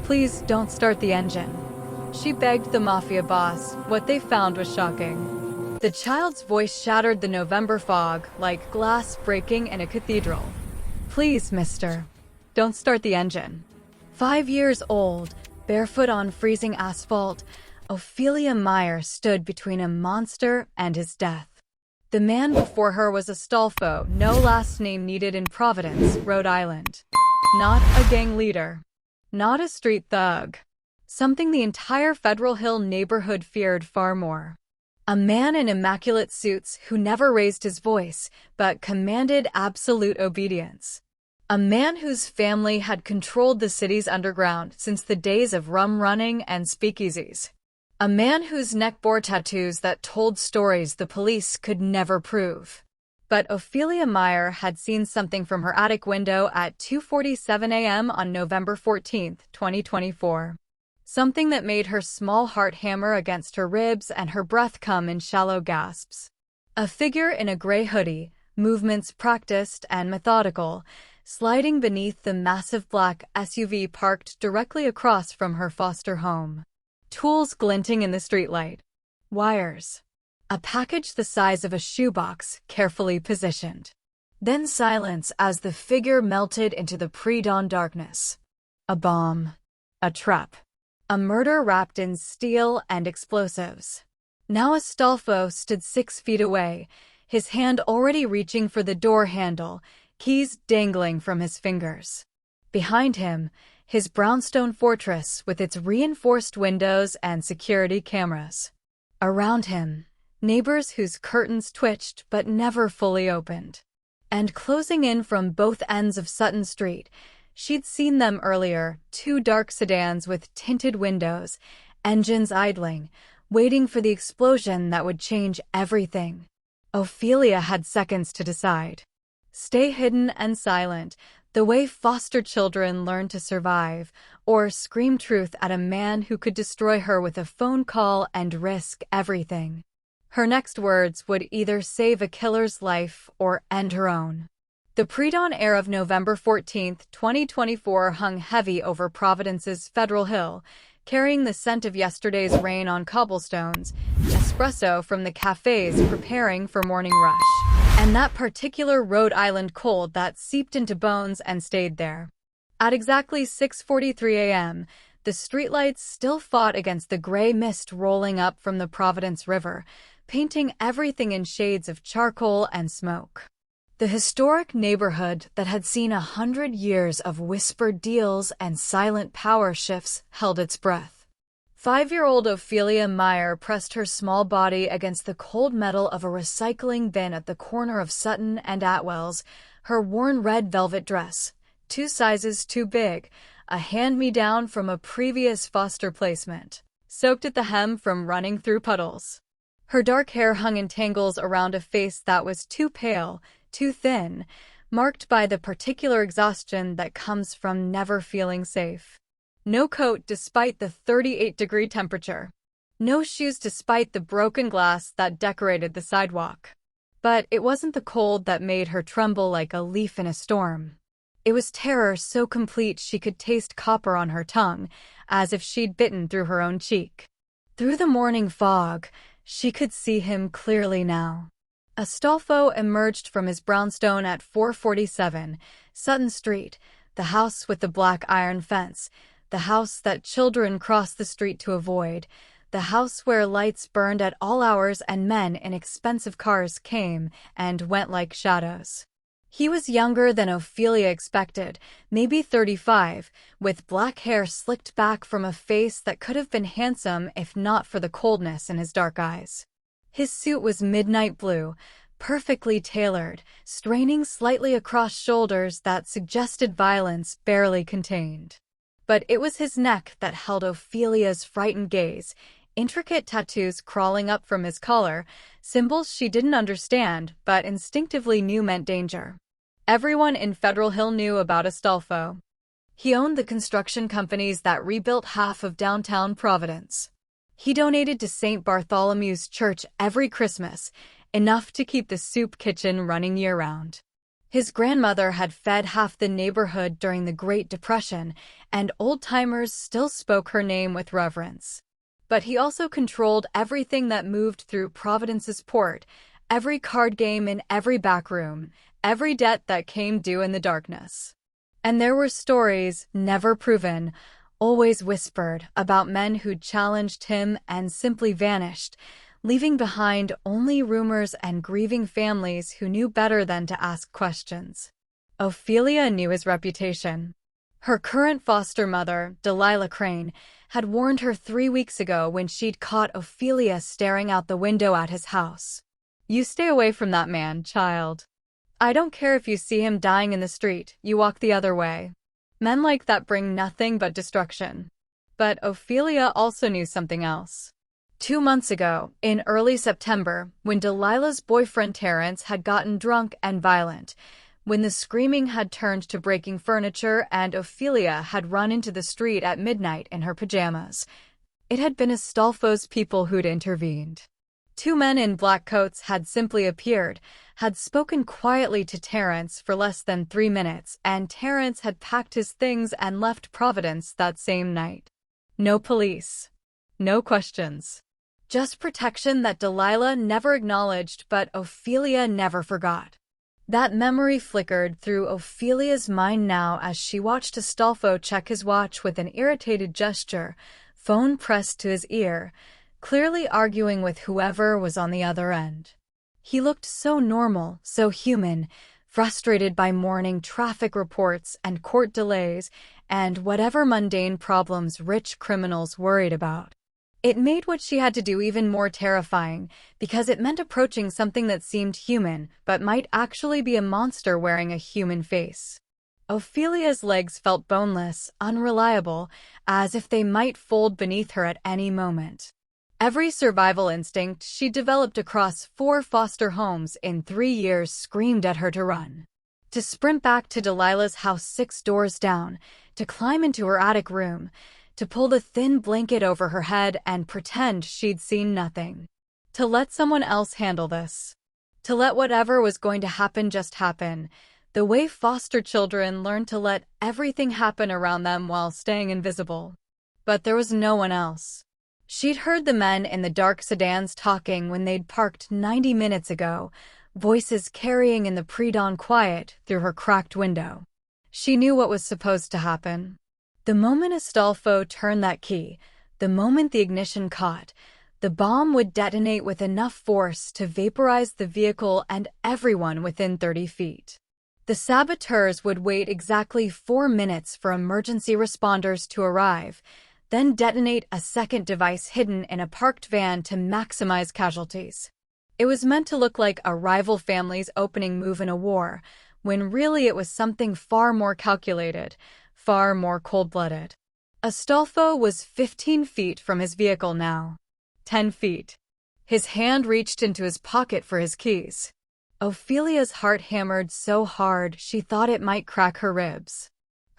Please don't start the engine. She begged the Mafia boss. What they found was shocking. The child's voice shattered the November fog like glass breaking in a cathedral. Please, mister, don't start the engine. 5 years old, barefoot on freezing asphalt, Ophelia Meyer stood between a monster and his death. The man before her was Astolfo, no last name needed in Providence, Rhode Island. Not a gang leader. Not a street thug. Something the entire Federal Hill neighborhood feared far more. A man in immaculate suits who never raised his voice, but commanded absolute obedience. A man whose family had controlled the city's underground since the days of rum running and speakeasies. A man whose neck bore tattoos that told stories the police could never prove. But Ophelia Meyer had seen something from her attic window at 2:47 a.m. on November 14, 2024. Something that made her small heart hammer against her ribs and her breath come in shallow gasps. A figure in a gray hoodie, movements practiced and methodical, sliding beneath the massive black SUV parked directly across from her foster home. Tools glinting in the streetlight. Wires. A package the size of a shoebox, carefully positioned. Then silence as the figure melted into the pre-dawn darkness. A bomb. A trap. A murder wrapped in steel and explosives. Now Astolfo stood 6 feet away, his hand already reaching for the door handle, keys dangling from his fingers. Behind him, his brownstone fortress with its reinforced windows and security cameras. Around him, neighbors whose curtains twitched but never fully opened. And closing in from both ends of Sutton Street, she'd seen them earlier, 2 dark sedans with tinted windows, engines idling, waiting for the explosion that would change everything. Ophelia had seconds to decide. Stay hidden and silent, the way foster children learn to survive, or scream truth at a man who could destroy her with a phone call and risk everything. Her next words would either save a killer's life or end her own. The pre-dawn air of November 14, 2024 hung heavy over Providence's Federal Hill, carrying the scent of yesterday's rain on cobblestones, espresso from the cafes preparing for morning rush, and that particular Rhode Island cold that seeped into bones and stayed there. At exactly 6:43 a.m., the streetlights still fought against the gray mist rolling up from the Providence River, painting everything in shades of charcoal and smoke. The historic neighborhood that had seen 100 years of whispered deals and silent power shifts held its breath. 5-year-old Ophelia Meyer pressed her small body against the cold metal of a recycling bin at the corner of Sutton and Atwell's, her worn red velvet dress, 2 sizes too big, a hand-me-down from a previous foster placement, soaked at the hem from running through puddles. Her dark hair hung in tangles around a face that was too pale, too thin, marked by the particular exhaustion that comes from never feeling safe. No coat despite the 38-degree temperature. No shoes despite the broken glass that decorated the sidewalk. But it wasn't the cold that made her tremble like a leaf in a storm. It was terror so complete she could taste copper on her tongue, as if she'd bitten through her own cheek. Through the morning fog, she could see him clearly now. Astolfo emerged from his brownstone at 447 Sutton Street, the house with the black iron fence, the house that children crossed the street to avoid, the house where lights burned at all hours and men in expensive cars came and went like shadows. He was younger than Ophelia expected, maybe 35, with black hair slicked back from a face that could have been handsome if not for the coldness in his dark eyes. His suit was midnight blue, perfectly tailored, straining slightly across shoulders that suggested violence barely contained. But it was his neck that held Ophelia's frightened gaze, intricate tattoos crawling up from his collar, symbols she didn't understand but instinctively knew meant danger. Everyone in Federal Hill knew about Astolfo. He owned the construction companies that rebuilt half of downtown Providence. He donated to St. Bartholomew's Church every Christmas, enough to keep the soup kitchen running year-round. His grandmother had fed half the neighborhood during the Great Depression, and old-timers still spoke her name with reverence. But he also controlled everything that moved through Providence's port, every card game in every back room, every debt that came due in the darkness. And there were stories, never proven, always whispered, about men who'd challenged him and simply vanished, leaving behind only rumors and grieving families who knew better than to ask questions. Ophelia knew his reputation. Her current foster mother, Delilah Crane, had warned her 3 weeks ago when she'd caught Ophelia staring out the window at his house. "You stay away from that man, child. I don't care if you see him dying in the street, you walk the other way. Men like that bring nothing but destruction." But Ophelia also knew something else. 2 months ago, in early September, when Delilah's boyfriend Terrence had gotten drunk and violent, when the screaming had turned to breaking furniture and Ophelia had run into the street at midnight in her pajamas, it had been Astolfo's people who'd intervened. 2 men in black coats had simply appeared, had spoken quietly to Terrence for less than 3 minutes, and Terrence had packed his things and left Providence that same night. No police. No questions. Just protection that Delilah never acknowledged, but Ophelia never forgot. That memory flickered through Ophelia's mind now as she watched Astolfo check his watch with an irritated gesture, phone pressed to his ear, clearly arguing with whoever was on the other end. He looked so normal, so human, frustrated by morning traffic reports and court delays and whatever mundane problems rich criminals worried about. It made what she had to do even more terrifying, because it meant approaching something that seemed human, but might actually be a monster wearing a human face. Ophelia's legs felt boneless, unreliable, as if they might fold beneath her at any moment. Every survival instinct she developed across 4 foster homes in 3 years screamed at her to run. To sprint back to Delilah's house 6 doors down, to climb into her attic room, to pull the thin blanket over her head and pretend she'd seen nothing. To let someone else handle this. To let whatever was going to happen just happen, the way foster children learn to let everything happen around them while staying invisible. But there was no one else. She'd heard the men in the dark sedans talking when they'd parked 90 minutes ago, voices carrying in the pre-dawn quiet through her cracked window. She knew what was supposed to happen. The moment Astolfo turned that key, the moment the ignition caught, the bomb would detonate with enough force to vaporize the vehicle and everyone within 30 feet. The saboteurs would wait exactly 4 minutes for emergency responders to arrive, then detonate a second device hidden in a parked van to maximize casualties. It was meant to look like a rival family's opening move in a war, when really it was something far more calculated, far more cold-blooded. Astolfo was 15 feet from his vehicle now. 10 feet. His hand reached into his pocket for his keys. Ophelia's heart hammered so hard she thought it might crack her ribs.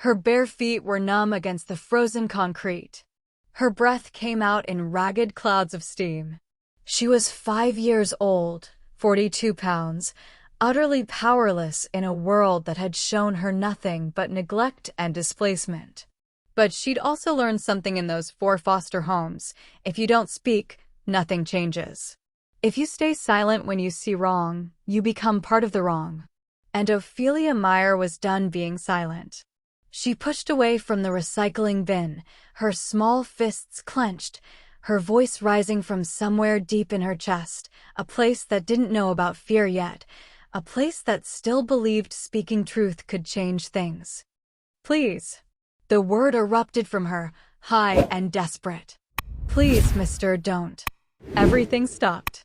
Her bare feet were numb against the frozen concrete. Her breath came out in ragged clouds of steam. She was 5 years old, 42 pounds, utterly powerless in a world that had shown her nothing but neglect and displacement. But she'd also learned something in those 4 foster homes. If you don't speak, nothing changes. If you stay silent when you see wrong, you become part of the wrong. And Ophelia Meyer was done being silent. She pushed away from the recycling bin, her small fists clenched, her voice rising from somewhere deep in her chest, a place that didn't know about fear yet, a place that still believed speaking truth could change things. "Please." The word erupted from her, high and desperate. "Please, mister, don't." Everything stopped.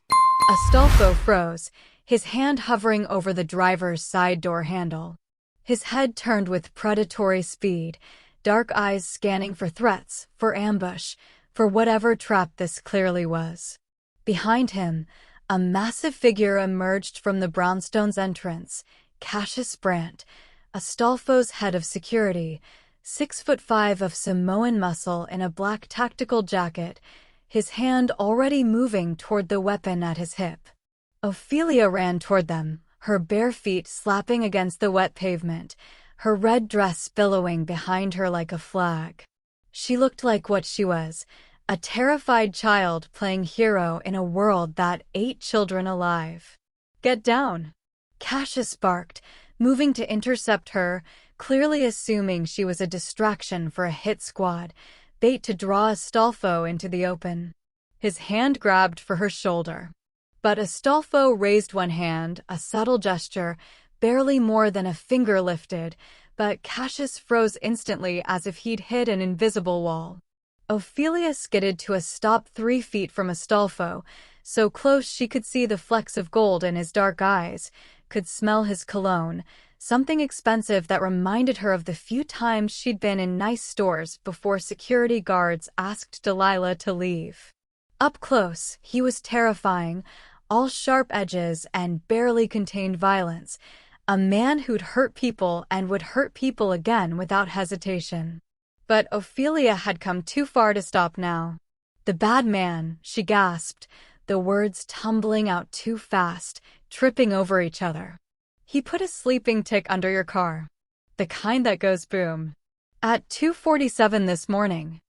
Astolfo froze, his hand hovering over the driver's side door handle. His head turned with predatory speed, dark eyes scanning for threats, for ambush, for whatever trap this clearly was. Behind him, a massive figure emerged from the brownstone's entrance, Cassius Brandt, Astolfo's head of security, 6'5" of Samoan muscle in a black tactical jacket, his hand already moving toward the weapon at his hip. Ophelia ran toward them, her bare feet slapping against the wet pavement, her red dress billowing behind her like a flag. She looked like what she was, a terrified child playing hero in a world that ate children alive. "Get down!" Cassius barked, moving to intercept her, clearly assuming she was a distraction for a hit squad, bait to draw Astolfo into the open. His hand grabbed for her shoulder. But Astolfo raised one hand, a subtle gesture, barely more than a finger lifted, but Cassius froze instantly as if he'd hit an invisible wall. Ophelia skidded to a stop 3 feet from Astolfo, so close she could see the flecks of gold in his dark eyes, could smell his cologne, something expensive that reminded her of the few times she'd been in nice stores before security guards asked Delilah to leave. Up close, he was terrifying, all sharp edges and barely contained violence, a man who'd hurt people and would hurt people again without hesitation. But Ophelia had come too far to stop now. "The bad man," she gasped, the words tumbling out too fast, tripping over each other. "He put a sleeping tick under your car. The kind that goes boom. At 2:47 this morning.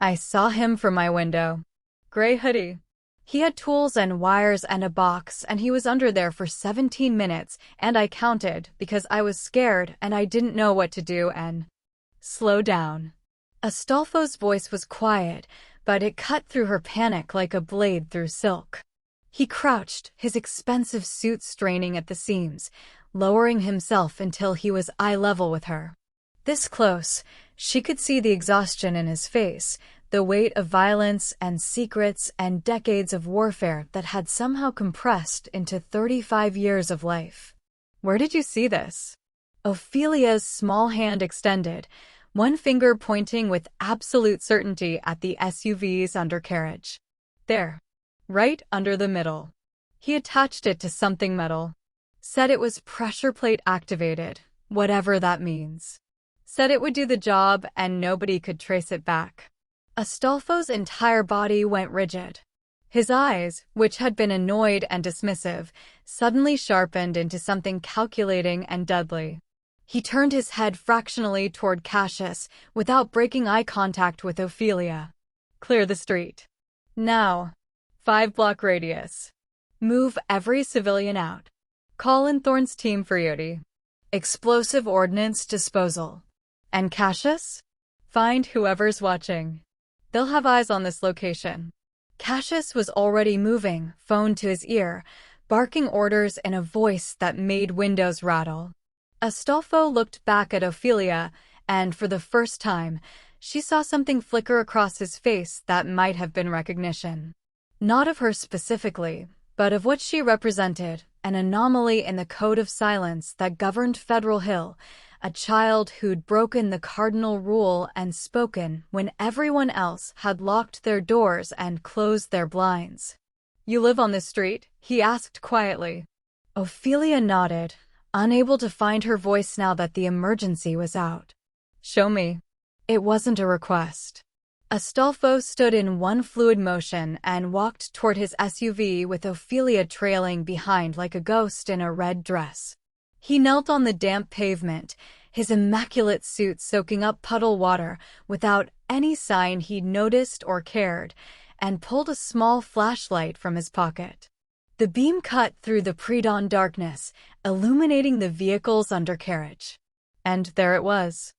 I saw him from my window. Gray hoodie. He had tools and wires and a box, and he was under there for 17 minutes, and I counted because I was scared and I didn't know what to do and—" "Slow down." Astolfo's voice was quiet, but it cut through her panic like a blade through silk. He crouched, his expensive suit straining at the seams, lowering himself until he was eye level with her. This close, she could see the exhaustion in his face, the weight of violence and secrets and decades of warfare that had somehow compressed into 35 years of life. "Where did you see this?" Ophelia's small hand extended, one finger pointing with absolute certainty at the SUV's undercarriage. "There. Right under the middle." He attached it to something metal. Said it was pressure plate activated, whatever that means. Said it would do the job and nobody could trace it back. Astolfo's entire body went rigid. His eyes, which had been annoyed and dismissive, suddenly sharpened into something calculating and deadly. He turned his head fractionally toward Cassius without breaking eye contact with Ophelia. "Clear the street. Now. 5-block radius. Move every civilian out. Call in Thorne's team for Yodi. Explosive ordnance disposal. And Cassius? Find whoever's watching. They'll have eyes on this location." Cassius was already moving, phone to his ear, barking orders in a voice that made windows rattle. Astolfo looked back at Ophelia, and for the first time, she saw something flicker across his face that might have been recognition. Not of her specifically, but of what she represented, an anomaly in the code of silence that governed Federal Hill, a child who'd broken the cardinal rule and spoken when everyone else had locked their doors and closed their blinds. "You live on this street?" he asked quietly. Ophelia nodded, unable to find her voice now that the emergency was out. "Show me." It wasn't a request. Astolfo stood in one fluid motion and walked toward his SUV with Ophelia trailing behind like a ghost in a red dress. He knelt on the damp pavement, his immaculate suit soaking up puddle water without any sign he'd noticed or cared, and pulled a small flashlight from his pocket. The beam cut through the pre-dawn darkness, illuminating the vehicle's undercarriage. And there it was.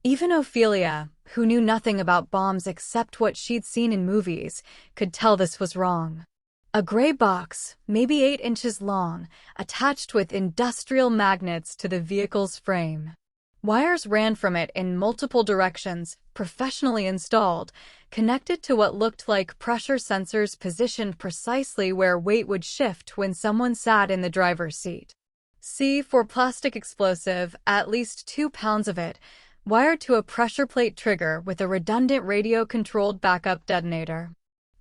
Even Ophelia, who knew nothing about bombs except what she'd seen in movies, could tell this was wrong. A gray box, maybe 8 inches long, attached with industrial magnets to the vehicle's frame. Wires ran from it in multiple directions, professionally installed, connected to what looked like pressure sensors positioned precisely where weight would shift when someone sat in the driver's seat. C for plastic explosive, at least 2 pounds of it, wired to a pressure plate trigger with a redundant radio-controlled backup detonator.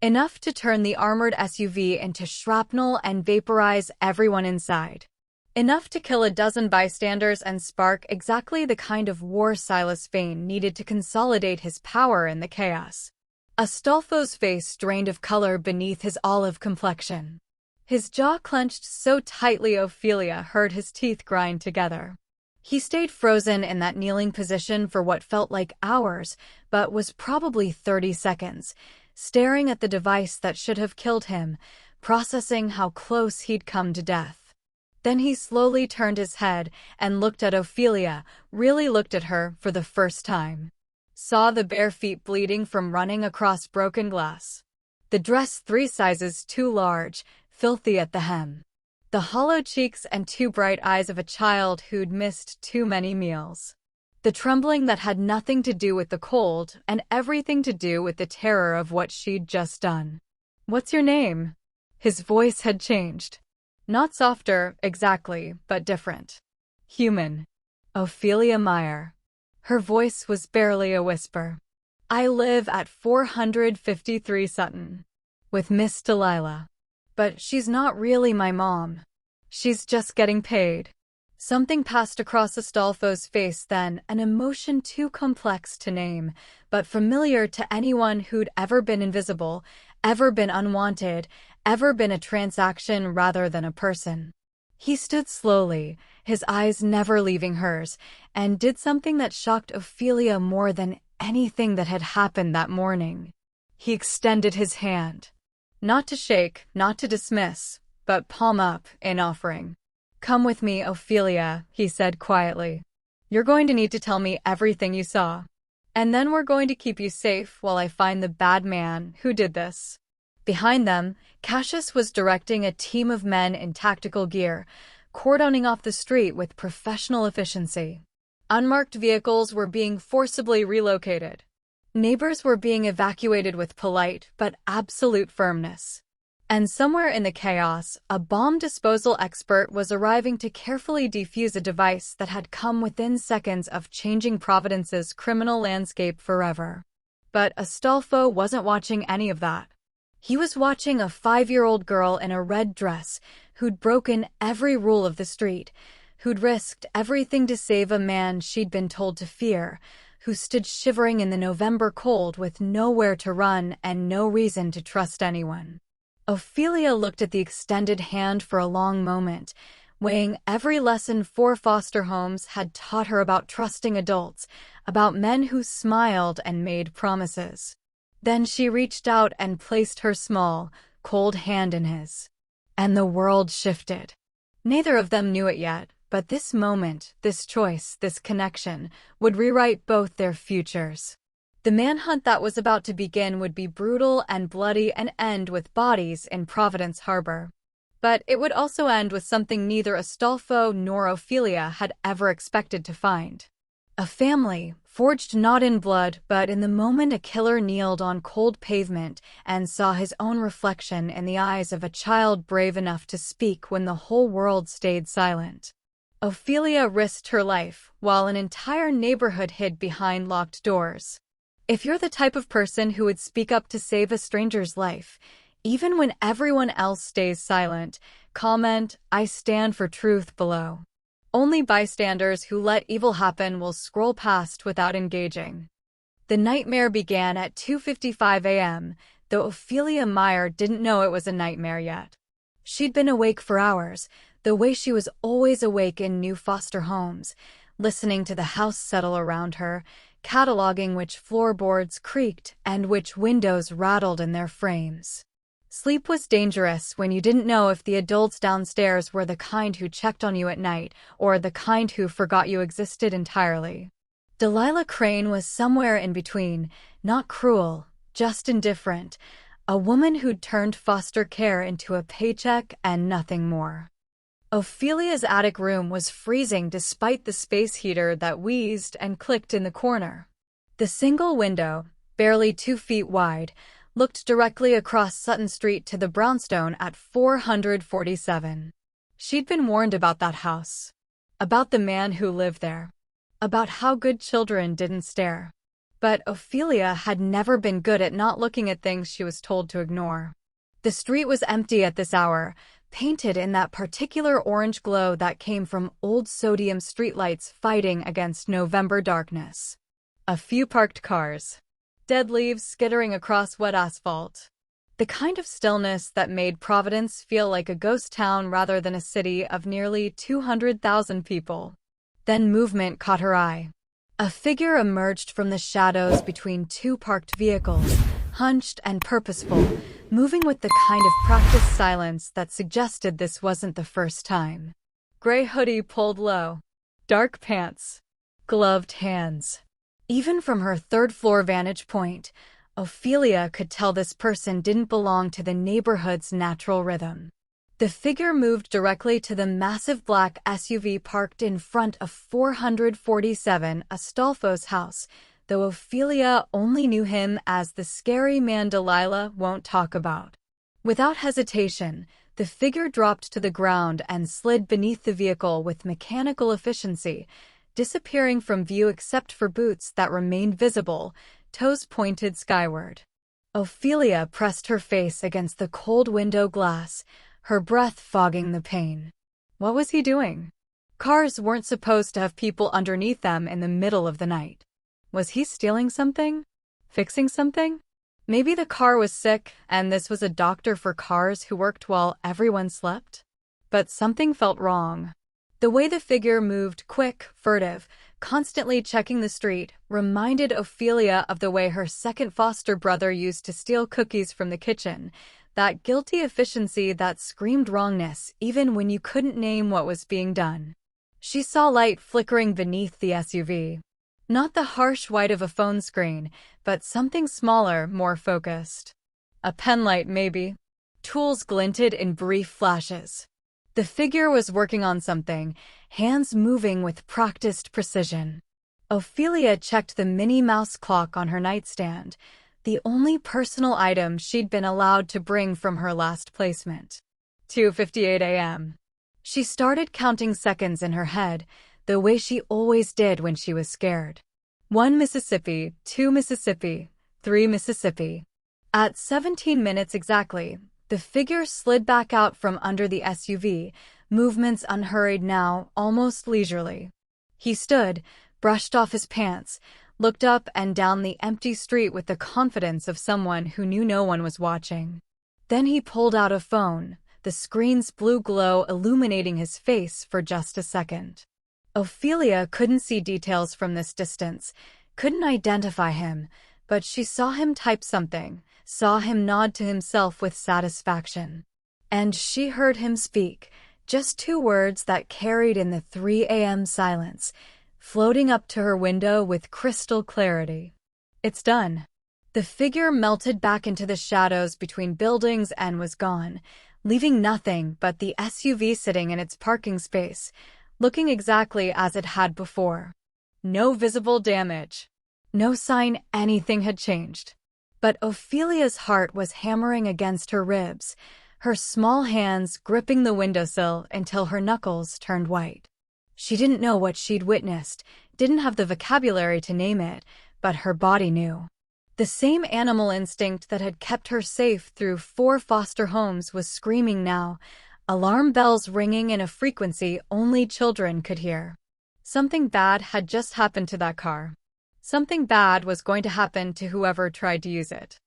Enough to turn the armored SUV into shrapnel and vaporize everyone inside. Enough to kill a dozen bystanders and spark exactly the kind of war Silas Vane needed to consolidate his power in the chaos. Astolfo's face drained of color beneath his olive complexion. His jaw clenched so tightly Ophelia heard his teeth grind together. He stayed frozen in that kneeling position for what felt like hours, but was probably 30 seconds, staring at the device that should have killed him, processing how close he'd come to death. Then he slowly turned his head and looked at Ophelia, really looked at her for the first time. Saw the bare feet bleeding from running across broken glass. The dress 3 sizes too large, filthy at the hem. The hollow cheeks and 2 bright eyes of a child who'd missed too many meals. The trembling that had nothing to do with the cold and everything to do with the terror of what she'd just done. "What's your name?" His voice had changed. Not softer, exactly, but different. Human. Ophelia Meyer. Her voice was barely a whisper. "I live at 453 Sutton. With Miss Delilah. But she's not really my mom. She's just getting paid." Something passed across Astolfo's face then, an emotion too complex to name, but familiar to anyone who'd ever been invisible, ever been unwanted, ever been a transaction rather than a person. He stood slowly, his eyes never leaving hers, and did something that shocked Ophelia more than anything that had happened that morning. He extended his hand. Not to shake, not to dismiss, but palm up in offering. "Come with me, Ophelia," he said quietly. "You're going to need to tell me everything you saw. And then we're going to keep you safe while I find the bad man who did this." Behind them, Cassius was directing a team of men in tactical gear, cordoning off the street with professional efficiency. Unmarked vehicles were being forcibly relocated. Neighbors were being evacuated with polite but absolute firmness. And somewhere in the chaos, a bomb disposal expert was arriving to carefully defuse a device that had come within seconds of changing Providence's criminal landscape forever. But Astolfo wasn't watching any of that. He was watching a 5-year-old girl in a red dress who'd broken every rule of the street, who'd risked everything to save a man she'd been told to fear, who stood shivering in the November cold with nowhere to run and no reason to trust anyone. Ophelia looked at the extended hand for a long moment, weighing every lesson 4 foster homes had taught her about trusting adults, about men who smiled and made promises. Then she reached out and placed her small, cold hand in his. And the world shifted. Neither of them knew it yet, but this moment, this choice, this connection, would rewrite both their futures. The manhunt that was about to begin would be brutal and bloody and end with bodies in Providence Harbor. But it would also end with something neither Astolfo nor Ophelia had ever expected to find. A family, forged not in blood, but in the moment a killer kneeled on cold pavement and saw his own reflection in the eyes of a child brave enough to speak when the whole world stayed silent. Ophelia risked her life, while an entire neighborhood hid behind locked doors. If you're the type of person who would speak up to save a stranger's life, even when everyone else stays silent, comment, "I stand for truth" below. Only bystanders who let evil happen will scroll past without engaging. The nightmare began at 2:55 a.m., though Ophelia Meyer didn't know it was a nightmare yet. She'd been awake for hours, the way she was always awake in new foster homes, listening to the house settle around her, cataloging which floorboards creaked and which windows rattled in their frames. Sleep was dangerous when you didn't know if the adults downstairs were the kind who checked on you at night or the kind who forgot you existed entirely. Delilah Crane was somewhere in between, not cruel, just indifferent, a woman who'd turned foster care into a paycheck and nothing more. Ophelia's attic room was freezing despite the space heater that wheezed and clicked in the corner. The single window, barely 2 feet wide, looked directly across Sutton Street to the brownstone at 447. She'd been warned about that house, about the man who lived there, about how good children didn't stare. But Ophelia had never been good at not looking at things she was told to ignore. The street was empty at this hour, painted in that particular orange glow that came from old sodium streetlights fighting against November darkness. A few parked cars. Dead leaves skittering across wet asphalt. The kind of stillness that made Providence feel like a ghost town rather than a city of nearly 200,000 people. Then movement caught her eye. A figure emerged from the shadows between two parked vehicles, hunched and purposeful, moving with the kind of practiced silence that suggested this wasn't the first time. Gray hoodie pulled low, dark pants, gloved hands. Even from her third-floor vantage point, Ophelia could tell this person didn't belong to the neighborhood's natural rhythm. The figure moved directly to the massive black SUV parked in front of 447 Astolfo's house, though Ophelia only knew him as the scary man Delilah won't talk about. Without hesitation, the figure dropped to the ground and slid beneath the vehicle with mechanical efficiency, disappearing from view except for boots that remained visible, toes pointed skyward. Ophelia pressed her face against the cold window glass, her breath fogging the pain. What was he doing? Cars weren't supposed to have people underneath them in the middle of the night. Was he stealing something? Fixing something? Maybe the car was sick, and this was a doctor for cars who worked while everyone slept? But something felt wrong. The way the figure moved, quick, furtive, constantly checking the street, reminded Ophelia of the way her second foster brother used to steal cookies from the kitchen, that guilty efficiency that screamed wrongness even when you couldn't name what was being done. She saw light flickering beneath the SUV. Not the harsh white of a phone screen, but something smaller, more focused. A pen light, maybe. Tools glinted in brief flashes. The figure was working on something, hands moving with practiced precision. Ophelia checked the Minnie Mouse clock on her nightstand, the only personal item she'd been allowed to bring from her last placement. 2:58 a.m. She started counting seconds in her head, the way she always did when she was scared. 1 Mississippi, 2 Mississippi, 3 Mississippi. At 17 minutes exactly, the figure slid back out from under the SUV, movements unhurried now, almost leisurely. He stood, brushed off his pants, looked up and down the empty street with the confidence of someone who knew no one was watching. Then he pulled out a phone, the screen's blue glow illuminating his face for just a second. Ophelia couldn't see details from this distance, couldn't identify him, but she saw him type something, saw him nod to himself with satisfaction. And she heard him speak, just 2 words that carried in the 3 a.m. silence, floating up to her window with crystal clarity. It's done. The figure melted back into the shadows between buildings and was gone, leaving nothing but the SUV sitting in its parking space, looking exactly as it had before. No visible damage. No sign anything had changed. But Ophelia's heart was hammering against her ribs, her small hands gripping the windowsill until her knuckles turned white. She didn't know what she'd witnessed, didn't have the vocabulary to name it, but her body knew. The same animal instinct that had kept her safe through 4 foster homes was screaming now, alarm bells ringing in a frequency only children could hear. Something bad had just happened to that car. Something bad was going to happen to whoever tried to use it.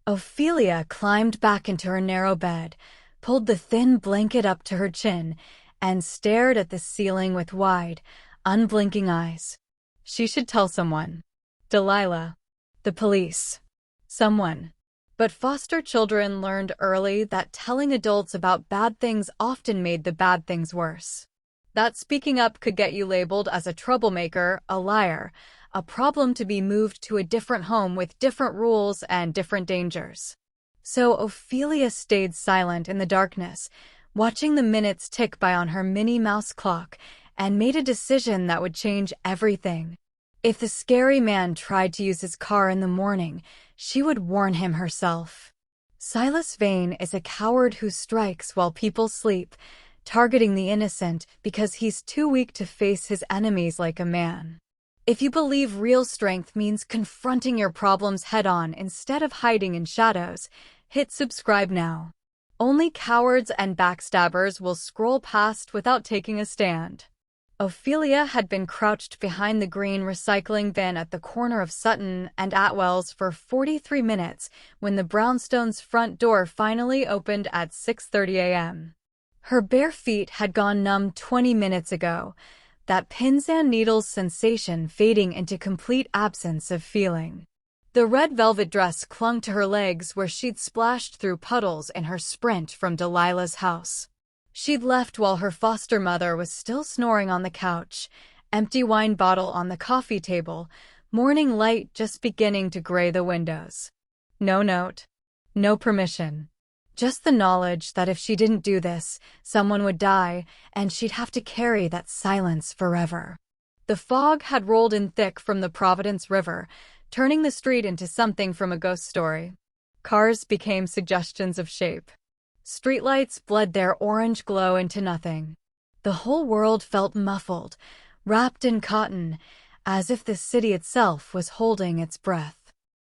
Ophelia climbed back into her narrow bed, pulled the thin blanket up to her chin, and stared at the ceiling with wide, unblinking eyes. She should tell someone. Delilah. The police. Someone. But foster children learned early that telling adults about bad things often made the bad things worse. That speaking up could get you labeled as a troublemaker, a liar, a problem to be moved to a different home with different rules and different dangers. So Ophelia stayed silent in the darkness, watching the minutes tick by on her Minnie Mouse clock, and made a decision that would change everything. If the scary man tried to use his car in the morning, she would warn him herself. Silas Vane is a coward who strikes while people sleep, targeting the innocent because he's too weak to face his enemies like a man. If you believe real strength means confronting your problems head-on instead of hiding in shadows, hit subscribe now. Only cowards and backstabbers will scroll past without taking a stand. Ophelia had been crouched behind the green recycling bin at the corner of Sutton and Atwell's for 43 minutes when the brownstone's front door finally opened at 6:30 a.m. Her bare feet had gone numb 20 minutes ago, that pins and needles sensation fading into complete absence of feeling. The red velvet dress clung to her legs where she'd splashed through puddles in her sprint from Delilah's house. She'd left while her foster mother was still snoring on the couch, empty wine bottle on the coffee table, morning light just beginning to gray the windows. No note. No permission. Just the knowledge that if she didn't do this, someone would die, and she'd have to carry that silence forever. The fog had rolled in thick from the Providence River, turning the street into something from a ghost story. Cars became suggestions of shape. Streetlights bled their orange glow into nothing. The whole world felt muffled, wrapped in cotton, as if the city itself was holding its breath.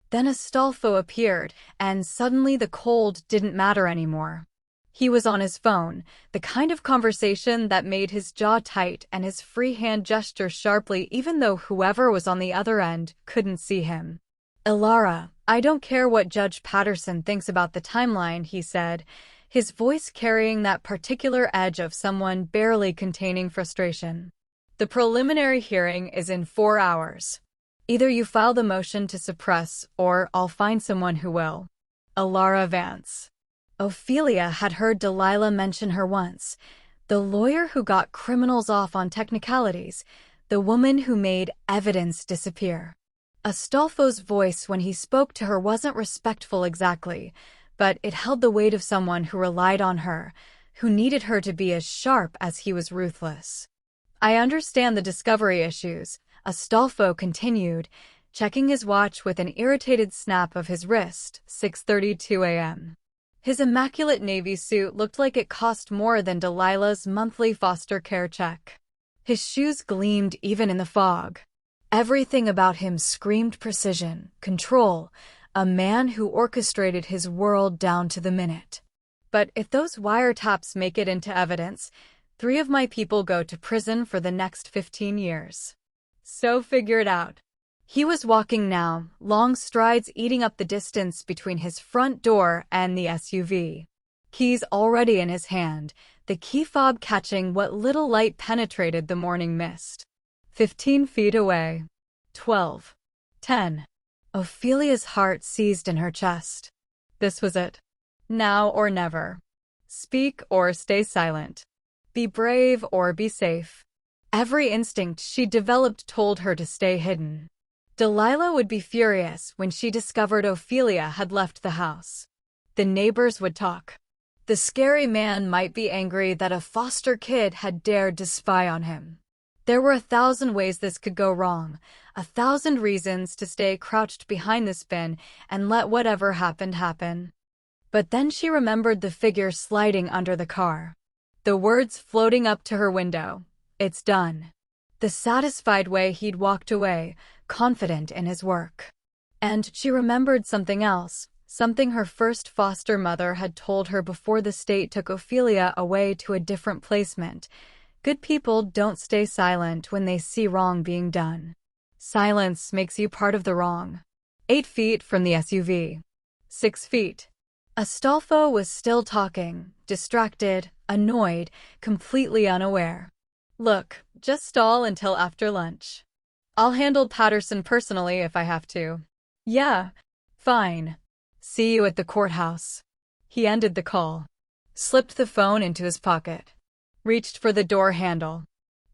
Then Astolfo appeared, and suddenly the cold didn't matter anymore. He was on his phone, the kind of conversation that made his jaw tight and his free hand gesture sharply even though whoever was on the other end couldn't see him. "Ilara, I don't care what Judge Patterson thinks about the timeline," he said, his voice carrying that particular edge of someone barely containing frustration. "The preliminary hearing is in 4 hours. Either you file the motion to suppress, or I'll find someone who will." Ilara Vance. Ophelia had heard Delilah mention her once, the lawyer who got criminals off on technicalities, the woman who made evidence disappear. Astolfo's voice when he spoke to her wasn't respectful exactly, but it held the weight of someone who relied on her, who needed her to be as sharp as he was ruthless. "I understand the discovery issues," Astolfo continued, checking his watch with an irritated snap of his wrist, 6:32 a.m. His immaculate navy suit looked like it cost more than Delilah's monthly foster care check. His shoes gleamed even in the fog. Everything about him screamed precision, control, a man who orchestrated his world down to the minute. "But if those wiretaps make it into evidence, 3 of my people go to prison for the next 15 years. So figure it out." He was walking now, long strides eating up the distance between his front door and the SUV. Keys already in his hand, the key fob catching what little light penetrated the morning mist. 15 feet away. 12. 10. Ophelia's heart seized in her chest. This was it. Now or never. Speak or stay silent. Be brave or be safe. Every instinct she developed told her to stay hidden. Delilah would be furious when she discovered Ophelia had left the house. The neighbors would talk. The scary man might be angry that a foster kid had dared to spy on him. There were 1,000 ways this could go wrong, 1,000 reasons to stay crouched behind the bin and let whatever happened happen. But then she remembered the figure sliding under the car. The words floating up to her window. "It's done." The satisfied way he'd walked away, confident in his work. And she remembered something else, something her first foster mother had told her before the state took Ophelia away to a different placement. Good people don't stay silent when they see wrong being done. Silence makes you part of the wrong. 8 feet from the SUV. 6 feet. Astolfo was still talking, distracted, annoyed, completely unaware. "Look, just stall until after lunch. I'll handle Patterson personally if I have to." "Yeah, fine. See you at the courthouse." He ended the call, slipped the phone into his pocket, reached for the door handle.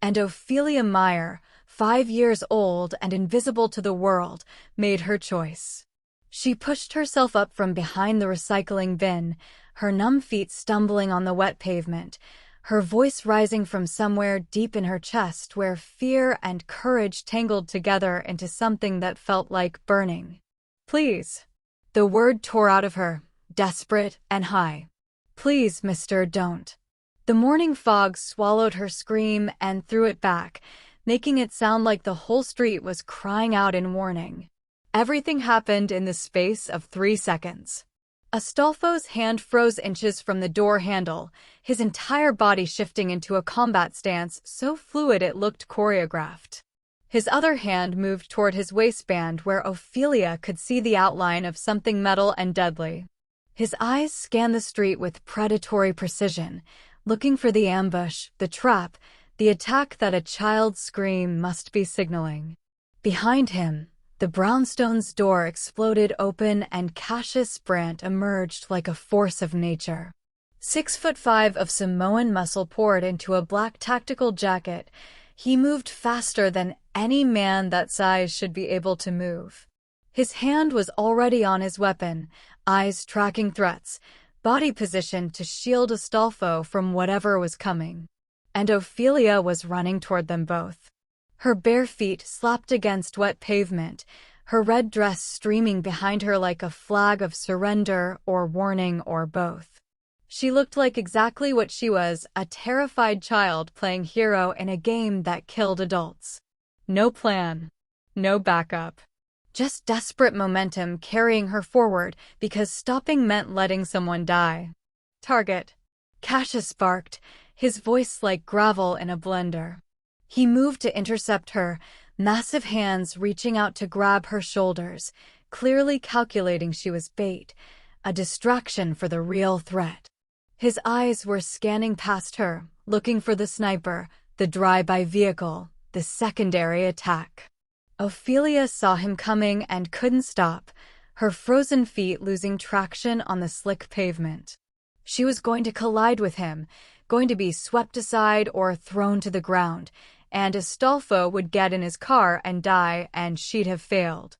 And Ophelia Meyer, 5 years old and invisible to the world, made her choice. She pushed herself up from behind the recycling bin, her numb feet stumbling on the wet pavement, her voice rising from somewhere deep in her chest where fear and courage tangled together into something that felt like burning. "Please." The word tore out of her, desperate and high. "Please, mister, don't." The morning fog swallowed her scream and threw it back, making it sound like the whole street was crying out in warning. Everything happened in the space of 3 seconds. Astolfo's hand froze inches from the door handle, his entire body shifting into a combat stance so fluid it looked choreographed. His other hand moved toward his waistband where Ophelia could see the outline of something metal and deadly. His eyes scanned the street with predatory precision, looking for the ambush, the trap, the attack that a child's scream must be signaling. Behind him, the brownstone's door exploded open and Cassius Brandt emerged like a force of nature. 6'5" of Samoan muscle poured into a black tactical jacket. He moved faster than any man that size should be able to move. His hand was already on his weapon, eyes tracking threats, body positioned to shield Astolfo from whatever was coming. And Ophelia was running toward them both. Her bare feet slapped against wet pavement, her red dress streaming behind her like a flag of surrender or warning or both. She looked like exactly what she was, a terrified child playing hero in a game that killed adults. No plan. No backup. Just desperate momentum carrying her forward because stopping meant letting someone die. Target. Cassius barked, his voice like gravel in a blender. He moved to intercept her, massive hands reaching out to grab her shoulders, clearly calculating she was bait, a distraction for the real threat. His eyes were scanning past her, looking for the sniper, the drive-by vehicle, the secondary attack. Ophelia saw him coming and couldn't stop, her frozen feet losing traction on the slick pavement. She was going to collide with him, going to be swept aside or thrown to the ground, and Astolfo would get in his car and die, and she'd have failed.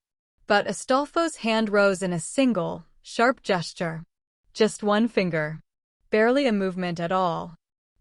But Astolfo's hand rose in a single, sharp gesture. Just one finger. Barely a movement at all.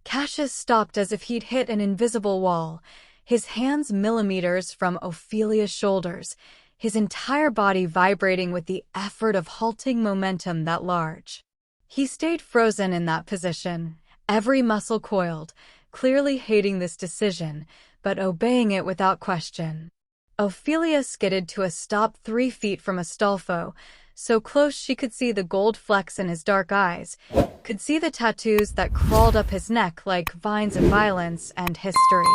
Cassius stopped as if he'd hit an invisible wall, his hands millimeters from Ophelia's shoulders, his entire body vibrating with the effort of halting momentum that large. He stayed frozen in that position, every muscle coiled, clearly hating this decision, but obeying it without question. Ophelia skidded to a stop 3 feet from Astolfo, so close she could see the gold flecks in his dark eyes, could see the tattoos that crawled up his neck like vines of violence and history.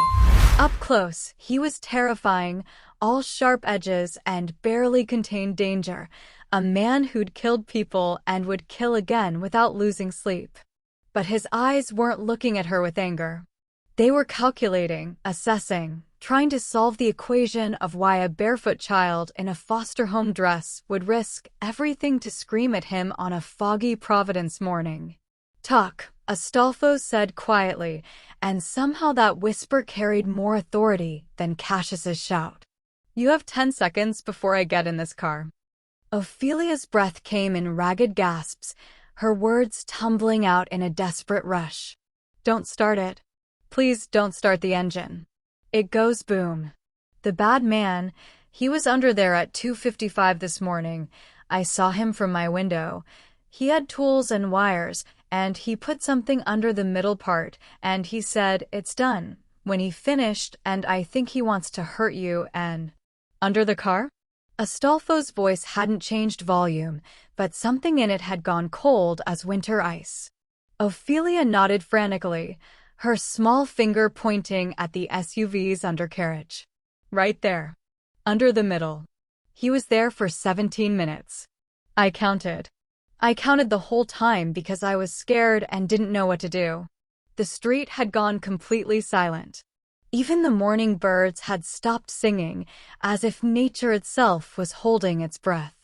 Up close, he was terrifying, all sharp edges and barely contained danger, a man who'd killed people and would kill again without losing sleep. But his eyes weren't looking at her with anger. They were calculating, assessing, trying to solve the equation of why a barefoot child in a foster home dress would risk everything to scream at him on a foggy Providence morning. "Talk," Astolfo said quietly, and somehow that whisper carried more authority than Cassius's shout. "You have 10 seconds before I get in this car." Ophelia's breath came in ragged gasps, her words tumbling out in a desperate rush. "Don't start it. Please don't start the engine. It goes boom." The bad man, he was under there at 2:55 this morning. I saw him from my window. He had tools and wires, and he put something under the middle part, and he said, "It's done," when he finished, and I think he wants to hurt you and... Under the car? Astolfo's voice hadn't changed volume, but something in it had gone cold as winter ice. Ophelia nodded frantically, her small finger pointing at the SUV's undercarriage. "Right there. Under the middle." He was there for 17 minutes. I counted. I counted the whole time because I was scared and didn't know what to do. The street had gone completely silent. Even the morning birds had stopped singing, as if nature itself was holding its breath.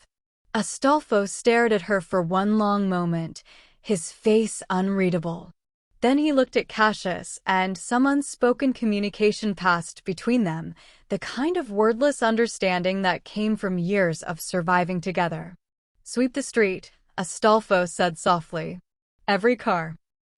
Astolfo stared at her for one long moment, his face unreadable. Then he looked at Cassius, and some unspoken communication passed between them, the kind of wordless understanding that came from years of surviving together. "Sweep the street," Astolfo said softly. "Every car.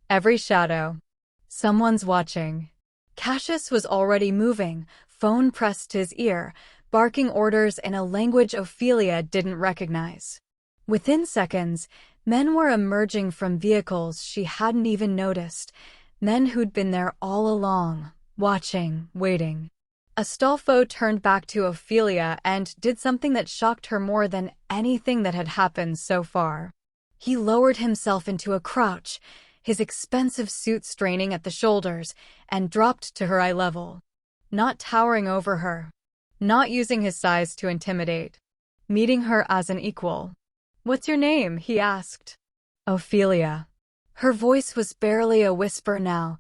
Every shadow. Someone's watching." Cassius was already moving, phone pressed to his ear, barking orders in a language Ophelia didn't recognize. Within seconds, men were emerging from vehicles she hadn't even noticed, men who'd been there all along, watching, waiting. Astolfo turned back to Ophelia and did something that shocked her more than anything that had happened so far. He lowered himself into a crouch, his expensive suit straining at the shoulders, and dropped to her eye level. Not towering over her. Not using his size to intimidate. Meeting her as an equal. "What's your name?" he asked. "Ophelia." Her voice was barely a whisper now,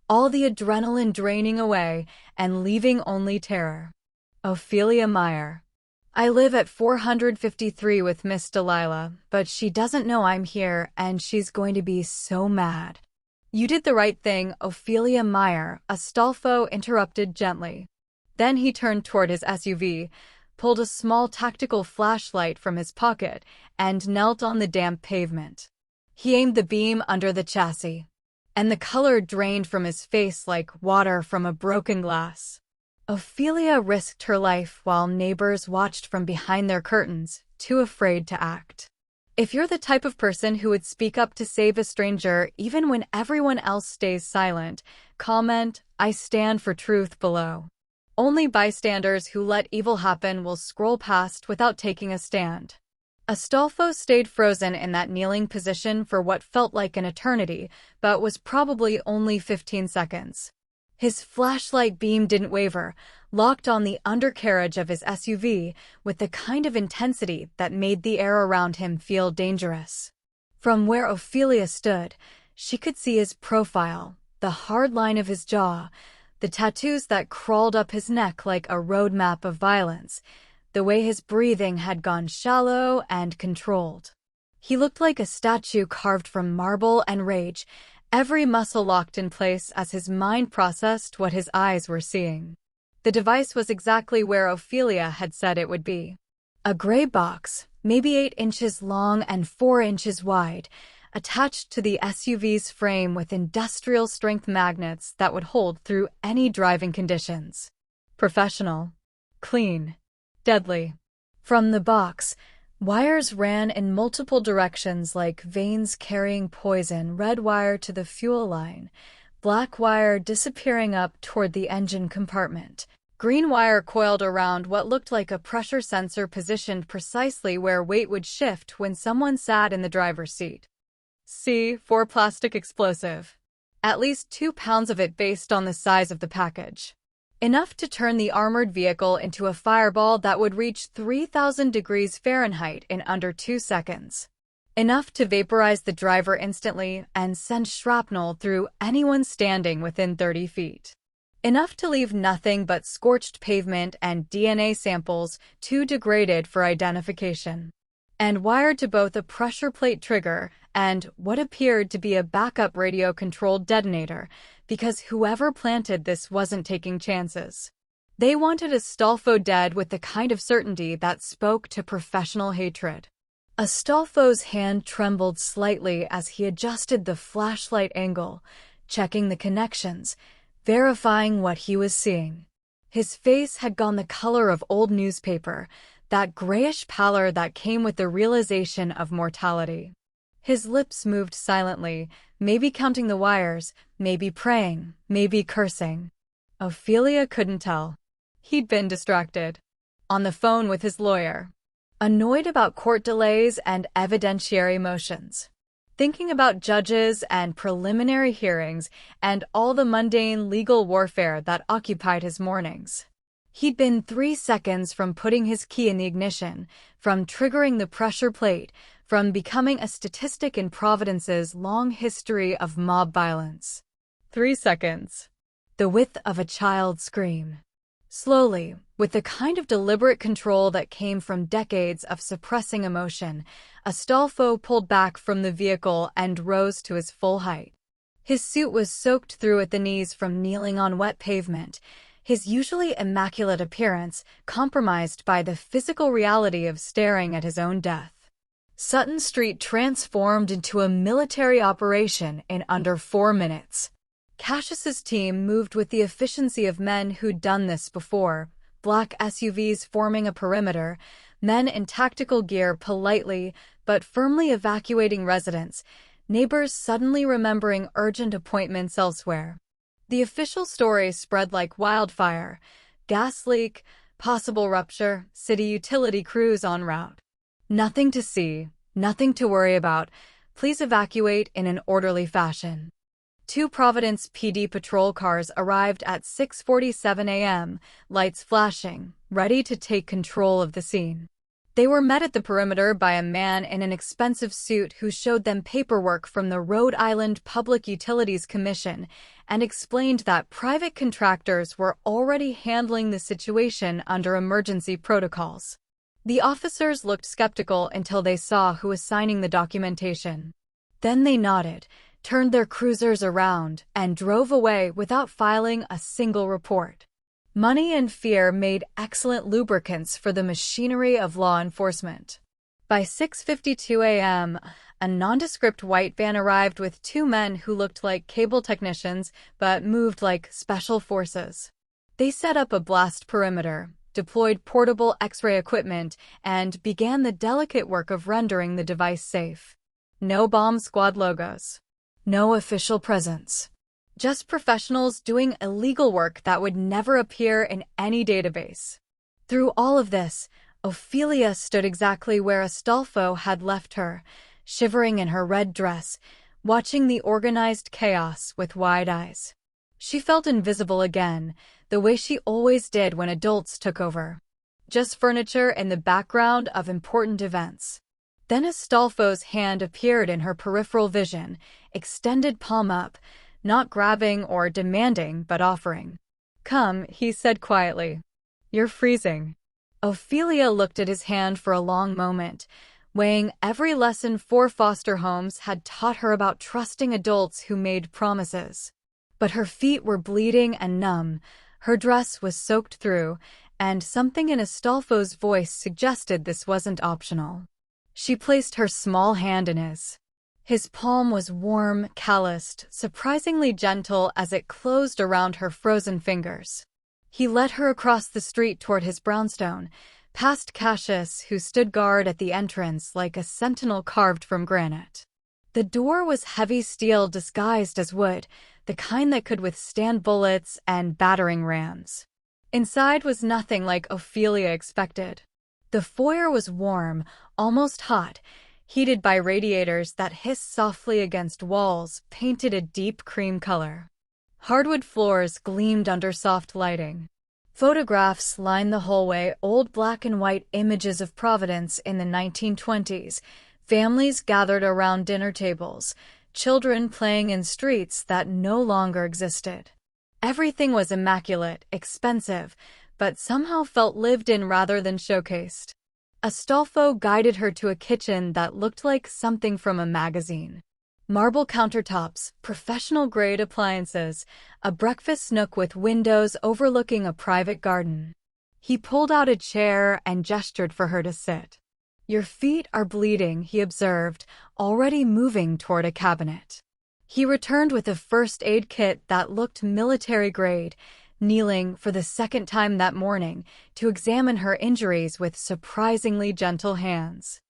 all the adrenaline draining away and leaving only terror. "Ophelia Meyer. I live at 453 with Miss Delilah, but she doesn't know I'm here and she's going to be so mad." "You did the right thing, Ophelia Meyer," Astolfo interrupted gently. Then he turned toward his SUV, pulled a small tactical flashlight from his pocket, and knelt on the damp pavement. He aimed the beam under the chassis, and the color drained from his face like water from a broken glass. Ophelia risked her life while neighbors watched from behind their curtains, too afraid to act. If you're the type of person who would speak up to save a stranger even when everyone else stays silent, comment, "I stand for truth" below. Only bystanders who let evil happen will scroll past without taking a stand. Astolfo stayed frozen in that kneeling position for what felt like an eternity, but was probably only 15 seconds. His flashlight beam didn't waver, locked on the undercarriage of his SUV with the kind of intensity that made the air around him feel dangerous. From where Ophelia stood, she could see his profile, the hard line of his jaw, the tattoos that crawled up his neck like a roadmap of violence, the way his breathing had gone shallow and controlled. He looked like a statue carved from marble and rage, every muscle locked in place as his mind processed what his eyes were seeing. The device was exactly where Ophelia had said it would be. A gray box, maybe 8 inches long and 4 inches wide, attached to the SUV's frame with industrial-strength magnets that would hold through any driving conditions. Professional. Clean. Deadly. From the box, wires ran in multiple directions like veins carrying poison, red wire to the fuel line, black wire disappearing up toward the engine compartment, green wire coiled around what looked like a pressure sensor positioned precisely where weight would shift when someone sat in the driver's seat. C4 plastic explosive. At least 2 pounds of it based on the size of the package. Enough to turn the armored vehicle into a fireball that would reach 3,000 degrees Fahrenheit in under 2 seconds. Enough to vaporize the driver instantly and send shrapnel through anyone standing within 30 feet. Enough to leave nothing but scorched pavement and DNA samples too degraded for identification. And wired to both a pressure plate trigger and what appeared to be a backup radio-controlled detonator, because whoever planted this wasn't taking chances. They wanted Astolfo dead with the kind of certainty that spoke to professional hatred. Astolfo's hand trembled slightly as he adjusted the flashlight angle, checking the connections, verifying what he was seeing. His face had gone the color of old newspaper, that grayish pallor that came with the realization of mortality. His lips moved silently, maybe counting the wires, maybe praying, maybe cursing. Ophelia couldn't tell. He'd been distracted. On the phone with his lawyer. Annoyed about court delays and evidentiary motions. Thinking about judges and preliminary hearings and all the mundane legal warfare that occupied his mornings. He'd been 3 seconds from putting his key in the ignition, from triggering the pressure plate, from becoming a statistic in Providence's long history of mob violence. 3 seconds. The width of a child's scream. Slowly, with the kind of deliberate control that came from decades of suppressing emotion, Astolfo pulled back from the vehicle and rose to his full height. His suit was soaked through at the knees from kneeling on wet pavement, his usually immaculate appearance compromised by the physical reality of staring at his own death. Sutton Street transformed into a military operation in under 4 minutes. Cassius's team moved with the efficiency of men who'd done this before, black SUVs forming a perimeter, men in tactical gear politely but firmly evacuating residents, neighbors suddenly remembering urgent appointments elsewhere. The official story spread like wildfire. Gas leak, possible rupture, city utility crews en route. Nothing to see, Nothing to worry about. Please evacuate in an orderly fashion. 2 Providence PD patrol cars arrived at 6:47 a.m., lights flashing, ready to take control of the scene. They were met at the perimeter by a man in an expensive suit who showed them paperwork from the Rhode Island Public Utilities Commission and explained that private contractors were already handling the situation under emergency protocols. The officers looked skeptical until they saw who was signing the documentation. Then they nodded, turned their cruisers around, and drove away without filing a single report. Money and fear made excellent lubricants for the machinery of law enforcement. By 6:52 a.m., a nondescript white van arrived with 2 men who looked like cable technicians but moved like special forces. They set up a blast perimeter, deployed portable X-ray equipment, and began the delicate work of rendering the device safe. No bomb squad logos. No official presence. Just professionals doing illegal work that would never appear in any database. Through all of this, Ophelia stood exactly where Astolfo had left her, shivering in her red dress, watching the organized chaos with wide eyes. She felt invisible again, the way she always did when adults took over. Just furniture in the background of important events. Then Astolfo's hand appeared in her peripheral vision, extended palm up, not grabbing or demanding, but offering. "Come," he said quietly. "You're freezing." Ophelia looked at his hand for a long moment, weighing every lesson 4 foster homes had taught her about trusting adults who made promises. But her feet were bleeding and numb, her dress was soaked through, and something in Astolfo's voice suggested this wasn't optional. She placed her small hand in his. His palm was warm, calloused, surprisingly gentle as it closed around her frozen fingers. He led her across the street toward his brownstone, past Cassius, who stood guard at the entrance like a sentinel carved from granite. The door was heavy steel disguised as wood, the kind that could withstand bullets and battering rams. Inside was nothing like Ophelia expected. The foyer was warm, almost hot, heated by radiators that hissed softly against walls painted a deep cream color. Hardwood floors gleamed under soft lighting. Photographs lined the hallway, old black and white images of Providence in the 1920s, families gathered around dinner tables, children playing in streets that no longer existed. Everything was immaculate, expensive, but somehow felt lived in rather than showcased. Astolfo guided her to a kitchen that looked like something from a magazine. Marble countertops, professional-grade appliances, a breakfast nook with windows overlooking a private garden. He pulled out a chair and gestured for her to sit. "Your feet are bleeding," he observed, already moving toward a cabinet. He returned with a first aid kit that looked military-grade, kneeling for the second time that morning to examine her injuries with surprisingly gentle hands.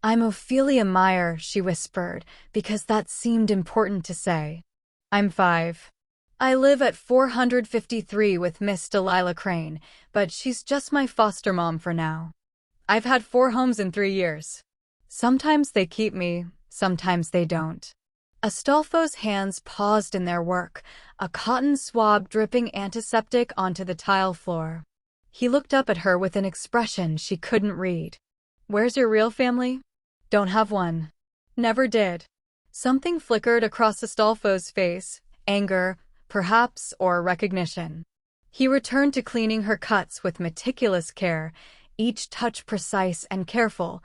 "I'm Ophelia Meyer," she whispered, because that seemed important to say. "I'm 5. I live at 453 with Miss Delilah Crane, but she's just my foster mom for now. I've had 4 homes in 3 years. Sometimes they keep me, sometimes they don't." Astolfo's hands paused in their work, a cotton swab dripping antiseptic onto the tile floor. He looked up at her with an expression she couldn't read. "Where's your real family?" "Don't have one. Never did." Something flickered across Astolfo's face, anger, perhaps, or recognition. He returned to cleaning her cuts with meticulous care, each touch precise and careful,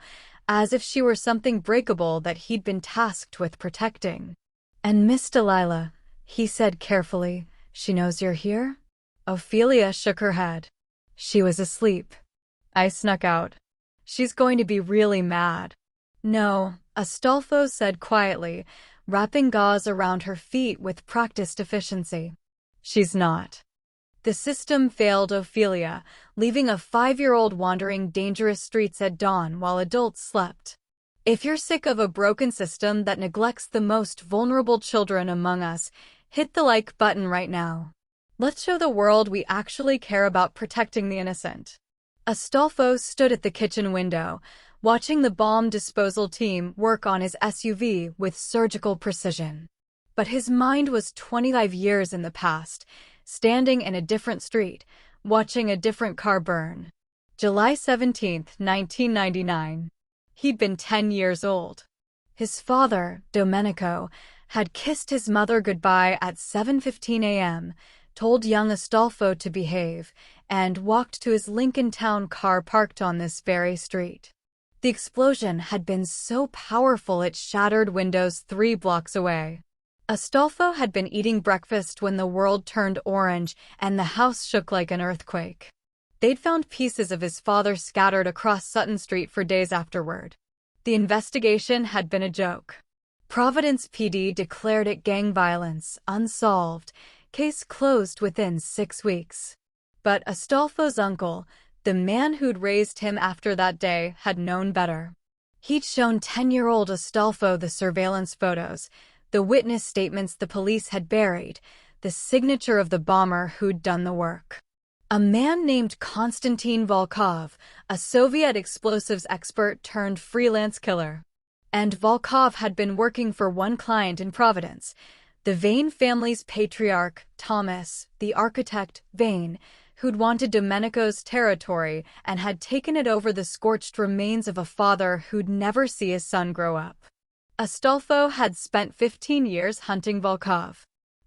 as if she were something breakable that he'd been tasked with protecting. "And Miss Delilah," he said carefully, "she knows you're here?" Ophelia shook her head. "She was asleep. I snuck out. She's going to be really mad." "No," Astolfo said quietly, wrapping gauze around her feet with practiced efficiency. "She's not." The system failed Ophelia, leaving a 5-year-old wandering dangerous streets at dawn while adults slept. If you're sick of a broken system that neglects the most vulnerable children among us, hit the like button right now. Let's show the world we actually care about protecting the innocent. Astolfo stood at the kitchen window, watching the bomb disposal team work on his SUV with surgical precision. But his mind was 25 years in the past, standing in a different street, watching a different car burn. July 17, 1999. He'd been 10 years old. His father, Domenico, had kissed his mother goodbye at 7:15 a.m., told young Astolfo to behave, and walked to his Lincoln Town car parked on this very street. The explosion had been so powerful it shattered windows 3 blocks away. Astolfo had been eating breakfast when the world turned orange and the house shook like an earthquake. They'd found pieces of his father scattered across Sutton Street for days afterward. The investigation had been a joke. Providence PD declared it gang violence, unsolved, case closed within 6 weeks. But Astolfo's uncle, the man who'd raised him after that day, had known better. He'd shown 10-year-old Astolfo the surveillance photos, the witness statements the police had buried, the signature of the bomber who'd done the work. A man named Konstantin Volkov, a Soviet explosives expert turned freelance killer. And Volkov had been working for one client in Providence, the Vane family's patriarch, Thomas, the architect, Vane, who'd wanted Domenico's territory and had taken it over the scorched remains of a father who'd never see his son grow up. Astolfo had spent 15 years hunting Volkov.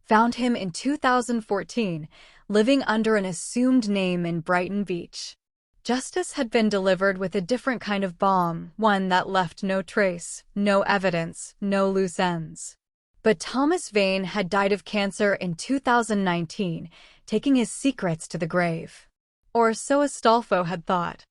Found him in 2014, living under an assumed name in Brighton Beach. Justice had been delivered with a different kind of bomb, one that left no trace, no evidence, no loose ends. But Thomas Vane had died of cancer in 2019, taking his secrets to the grave. Or so Astolfo had thought.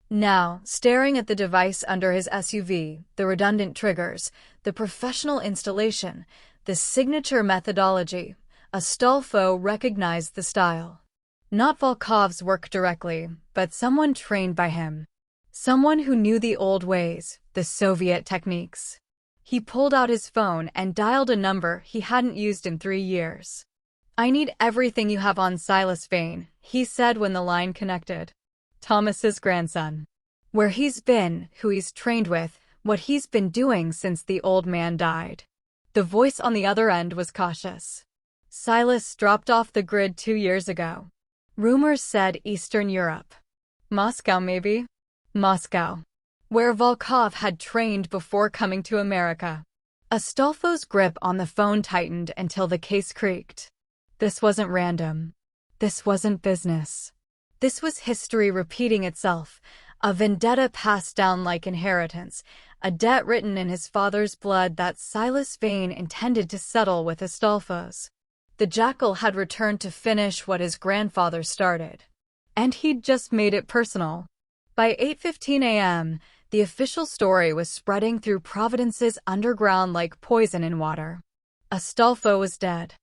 Now, staring at the device under his SUV, the redundant triggers, the professional installation, the signature methodology, Astolfo recognized the style. Not Volkov's work directly, but someone trained by him. Someone who knew the old ways, the Soviet techniques. He pulled out his phone and dialed a number he hadn't used in 3 years. "I need everything you have on Silas Vane," he said when the line connected. Thomas's grandson. Where he's been, who he's trained with, what he's been doing since the old man died. The voice on the other end was cautious. Silas dropped off the grid 2 years ago. Rumors said Eastern Europe. Moscow, maybe? Moscow. Where Volkov had trained before coming to America. Astolfo's grip on the phone tightened until the case creaked. This wasn't random. This wasn't business. This was history repeating itself, a vendetta passed down like inheritance, a debt written in his father's blood that Silas Vane intended to settle with Astolfo's. The jackal had returned to finish what his grandfather started. And he'd just made it personal. By 8:15 a.m., the official story was spreading through Providence's underground like poison in water. Astolfo was dead.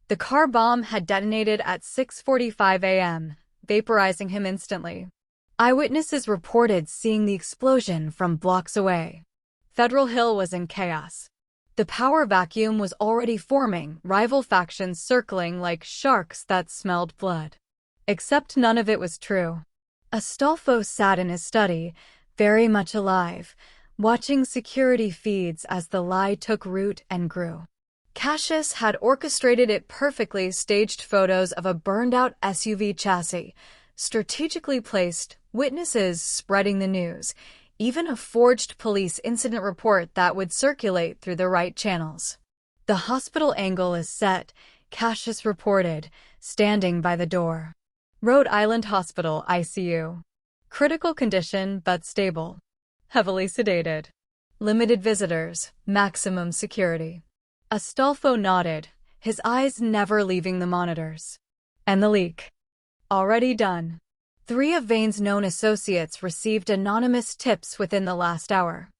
The car bomb had detonated at 6:45 a.m., vaporizing him instantly. Eyewitnesses reported seeing the explosion from blocks away. Federal Hill was in chaos. The power vacuum was already forming, rival factions circling like sharks that smelled blood. Except none of it was true. Astolfo sat in his study, very much alive, watching security feeds as the lie took root and grew. Cassius had orchestrated it perfectly, staged photos of a burned-out SUV chassis, strategically placed, witnesses spreading the news, even a forged police incident report that would circulate through the right channels. "The hospital angle is set," Cassius reported, standing by the door. "Rhode Island Hospital, ICU. Critical condition but stable. Heavily sedated. Limited visitors, maximum security." Astolfo nodded, his eyes never leaving the monitors. "And the leak?" "Already done. 3 of Vane's known associates received anonymous tips within the last hour.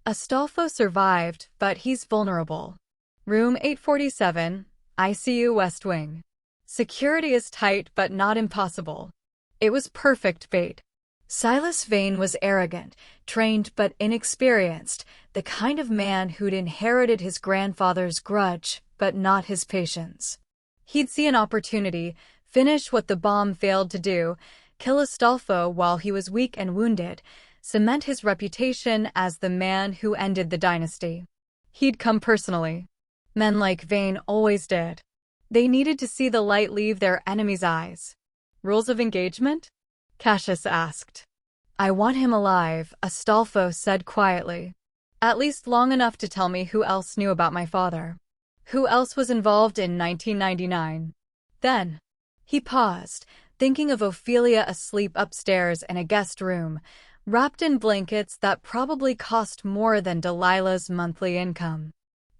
Astolfo survived, but he's vulnerable. Room 847, ICU West Wing. Security is tight but not impossible." It was perfect bait. Silas Vane was arrogant, trained but inexperienced, the kind of man who'd inherited his grandfather's grudge, but not his patience. He'd see an opportunity, finish what the bomb failed to do, kill Astolfo while he was weak and wounded, cement his reputation as the man who ended the dynasty. He'd come personally. Men like Vane always did. They needed to see the light leave their enemies' eyes. Rules of engagement? Cassius asked. I want him alive, Astolfo said quietly. At least long enough to tell me who else knew about my father. Who else was involved in 1999? Then, he paused, thinking of Ophelia asleep upstairs in a guest room, wrapped in blankets that probably cost more than Delilah's monthly income.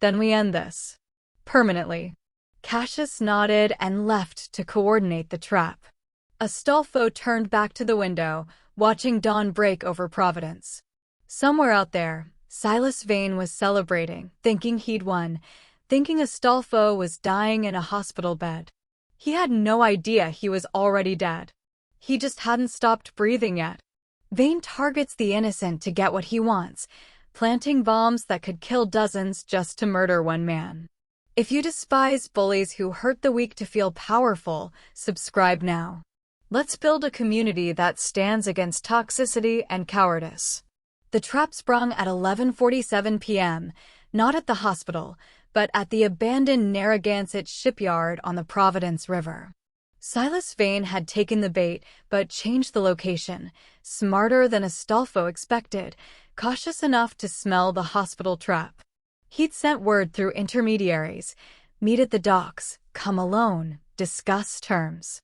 Then we end this. Permanently. Cassius nodded and left to coordinate the trap. Astolfo turned back to the window, watching dawn break over Providence. Somewhere out there, Silas Vane was celebrating, thinking he'd won, thinking Astolfo was dying in a hospital bed. He had no idea he was already dead. He just hadn't stopped breathing yet. Vane targets the innocent to get what he wants, planting bombs that could kill dozens just to murder one man. If you despise bullies who hurt the weak to feel powerful, subscribe now. Let's build a community that stands against toxicity and cowardice. The trap sprung at 11:47 p.m., not at the hospital, but at the abandoned Narragansett Shipyard on the Providence River. Silas Vane had taken the bait, but changed the location, smarter than Astolfo expected, cautious enough to smell the hospital trap. He'd sent word through intermediaries, meet at the docks, come alone, discuss terms.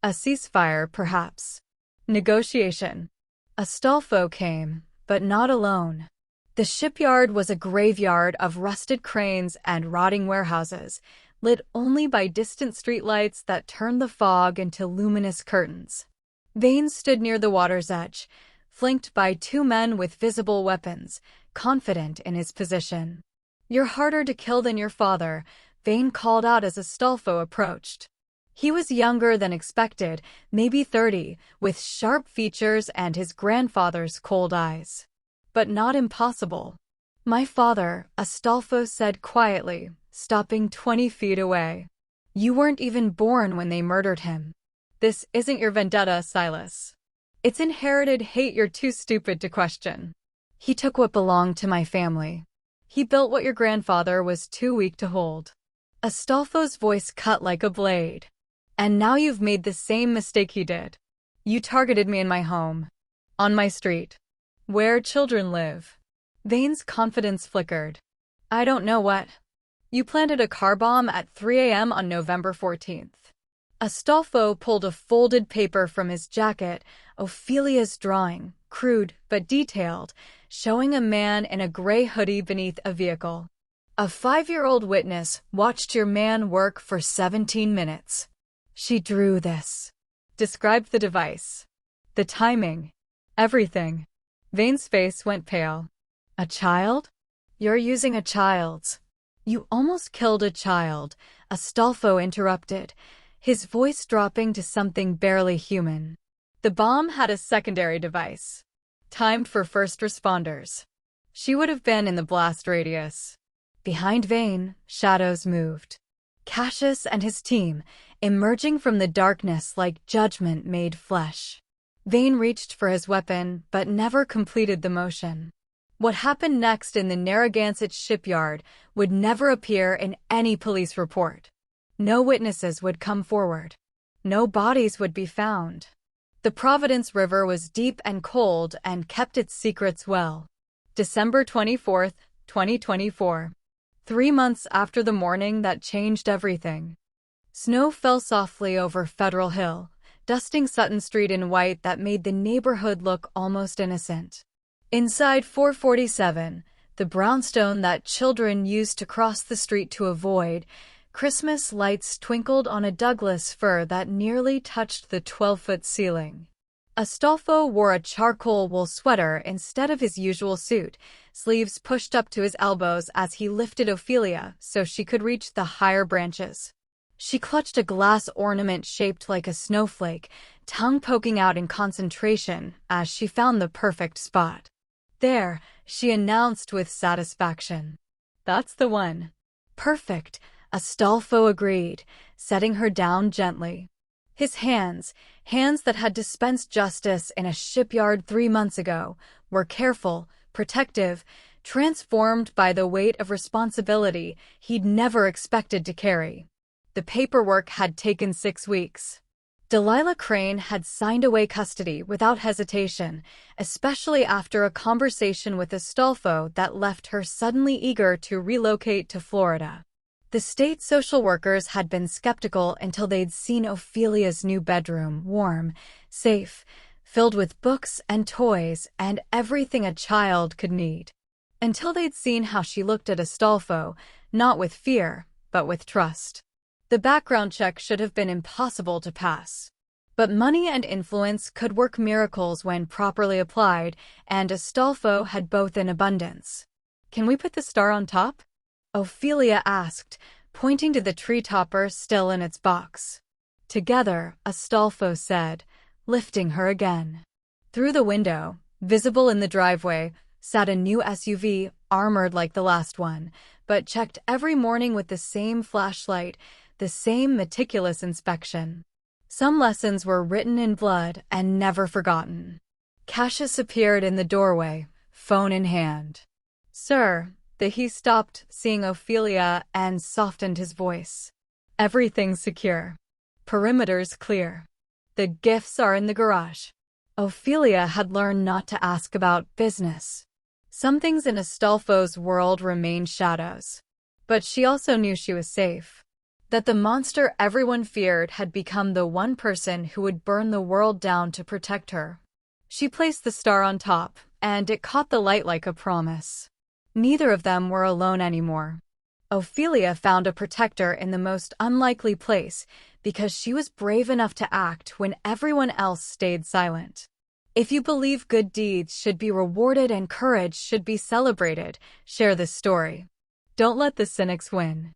A ceasefire, perhaps. Negotiation. Astolfo came, but not alone. The shipyard was a graveyard of rusted cranes and rotting warehouses, lit only by distant streetlights that turned the fog into luminous curtains. Vane stood near the water's edge, flanked by two men with visible weapons, confident in his position. You're harder to kill than your father, Vane called out as Astolfo approached. He was younger than expected, maybe 30, with sharp features and his grandfather's cold eyes. But not impossible. My father, Astolfo said quietly, stopping 20 feet away. You weren't even born when they murdered him. This isn't your vendetta, Silas. It's inherited hate you're too stupid to question. He took what belonged to my family. He built what your grandfather was too weak to hold. Astolfo's voice cut like a blade. And now you've made the same mistake he did. You targeted me in my home. On my street. Where children live. Vane's confidence flickered. I don't know what. You planted a car bomb at 3 a.m. on November 14th. Astolfo pulled a folded paper from his jacket, Ophelia's drawing, crude but detailed, showing a man in a gray hoodie beneath a vehicle. A 5-year-old witness watched your man work for 17 minutes. She drew this. Described the device. The timing. Everything. Vane's face went pale. A child? You're using a child's. You almost killed a child, Astolfo interrupted, his voice dropping to something barely human. The bomb had a secondary device. Timed for first responders. She would have been in the blast radius. Behind Vane, shadows moved. Cassius and his team, emerging from the darkness like judgment made flesh. Vane reached for his weapon, but never completed the motion. What happened next in the Narragansett Shipyard would never appear in any police report. No witnesses would come forward. No bodies would be found. The Providence River was deep and cold and kept its secrets well. December 24th, 2024. 3 months after the morning that changed everything. Snow fell softly over Federal Hill, dusting Sutton Street in white that made the neighborhood look almost innocent. Inside 447, the brownstone that children used to cross the street to avoid, Christmas lights twinkled on a Douglas fir that nearly touched the 12-foot ceiling. Astolfo wore a charcoal wool sweater instead of his usual suit, sleeves pushed up to his elbows as he lifted Ophelia so she could reach the higher branches. She clutched a glass ornament shaped like a snowflake, tongue poking out in concentration as she found the perfect spot. There, she announced with satisfaction. That's the one. Perfect, Astolfo agreed, setting her down gently. His hands, Hands that had dispensed justice in a shipyard 3 months ago were careful, protective, transformed by the weight of responsibility he'd never expected to carry. The paperwork had taken 6 weeks. Delilah Crane had signed away custody without hesitation, especially after a conversation with Astolfo that left her suddenly eager to relocate to Florida. The state social workers had been skeptical until they'd seen Ophelia's new bedroom, warm, safe, filled with books and toys and everything a child could need. Until they'd seen how she looked at Astolfo, not with fear, but with trust. The background check should have been impossible to pass. But money and influence could work miracles when properly applied, and Astolfo had both in abundance. "Can we put the star on top?" Ophelia asked, pointing to the tree topper still in its box. "Together," Astolfo said, lifting her again. Through the window, visible in the driveway, sat a new SUV, armored like the last one, but checked every morning with the same flashlight, the same meticulous inspection. Some lessons were written in blood and never forgotten. Cassius appeared in the doorway, phone in hand. "Sir," he stopped, seeing Ophelia, and softened his voice. "Everything's secure. Perimeter's clear. The gifts are in the garage." Ophelia had learned not to ask about business. Some things in Astolfo's world remained shadows. But she also knew she was safe. That the monster everyone feared had become the one person who would burn the world down to protect her. She placed the star on top, and it caught the light like a promise. Neither of them were alone anymore. Ophelia found a protector in the most unlikely place because she was brave enough to act when everyone else stayed silent. If you believe good deeds should be rewarded and courage should be celebrated, share this story. Don't let the cynics win.